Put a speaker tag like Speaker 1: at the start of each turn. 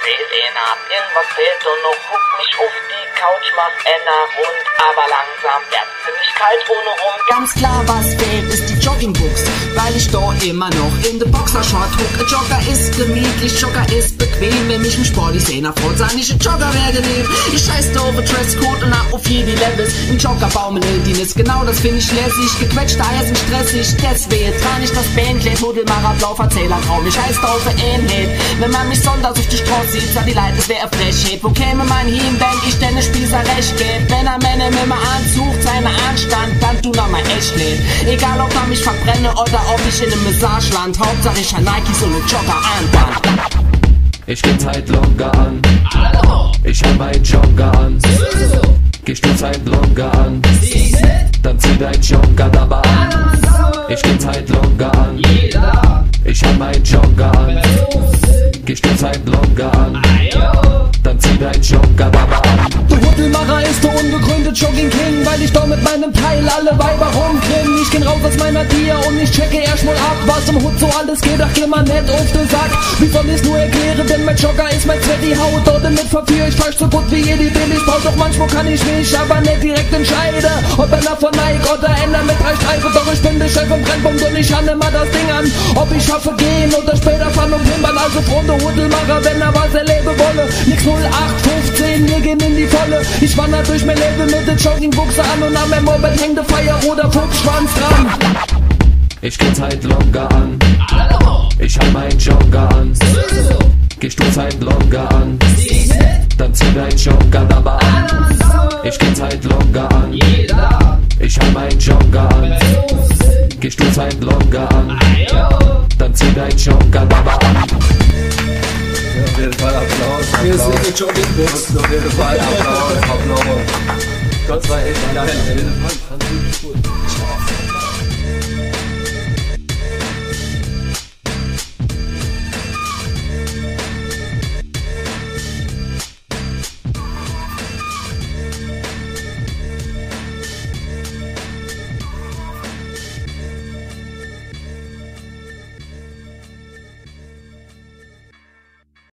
Speaker 1: gesehen hab. Irgendwas fehlt und noch huck mich auf die Couch, mach Enner rund, aber langsam wird's ziemlich kalt ohne rum.
Speaker 2: Ganz klar, was fehlt, ist die Joggingbooks, weil ich da immer noch in de Boxershort huck. Ein Jogger ist gemütlich, Jogger ist bequem, wenn mich ein Sport ich seh nach Front, sein ich ein Jogger wäre genehm. Ich scheiß da auf Dresscode und hab auf jede Levels. Ein Jogger baumel den ist genau, das find ich lässig. Gequetschte Eier sind stressig, deswegen trage ich das Bandkleid, Hudelmacher, Blau, Verzählertraum. Ich heiß da auf Ähnlichkeit, wenn man mich sonntags auf die Straße sieht, sah die Leute, es wäre Frechheit. Wo käme man hin, wenn ich denn ne Spießer recht geht? Wenn er Männer mit mir ansucht, seine Anstand, dann tu noch mal echt nicht. Egal ob man mich verbrenne oder ob ich in einem Massageland, Hauptsache ich ein Nike so ne Jogger an.
Speaker 3: Ich geh Zeitlonge an, ich hab meinen Jogger an. Gehst du Zeitlonge an, dann zieh dein Jogger dabei an. Ich geh Zeitlonge an, ich hab meinen Jogger an. Gehst du Zeitlonge an, dann zieh dein Jogger dabei an.
Speaker 4: Der Hudelmacher ist der ungegründete Jogging King, weil ich da mit meinem Teil alle Weiber rumkrieg. Ich geh raus aus meiner Tier und ich checke erstmal ab, was im Hut so alles geht, ach geh mal nicht auf den Sack. Wie soll ich's nur erklären, denn mein Jogger ist mein Zweck, die Haut dort damit verführe ich falsch so gut wie jede billig baut. Doch manchmal kann ich mich aber nicht direkt entscheiden, ob einer von Nike oder einer mit 3 Streifen. Doch ich bin der Chef im Brennpunkt und ich kann immer das Ding an, ob ich schaffe gehen oder später fahren und pimpern. Also Freunde, Hudelmacher, wenn er was erleben wolle, nix 0815, wir gehen in die Volle. Ich wandere durch mein Leben mit den Joggingbuchse an und an meinem Moped hängt der Feier oder Fuchsschwanz dran.
Speaker 3: Ich geh Zeitlonge an, ich hab meinen Jogger an. Gehst du Zeitlonge an, dann zieh dein Jogger dabei an. Ich geh Zeitlonge an, ich hab meinen Jogger an. Gehst du Zeitlonge an, dann zieh dein Jogger dabei an.
Speaker 5: Auf jeden Fall Applaus.
Speaker 4: Hier ist eine Joggingbooks.
Speaker 5: Auf jeden Fall Applaus. Das war echt geil. Fand ich gut.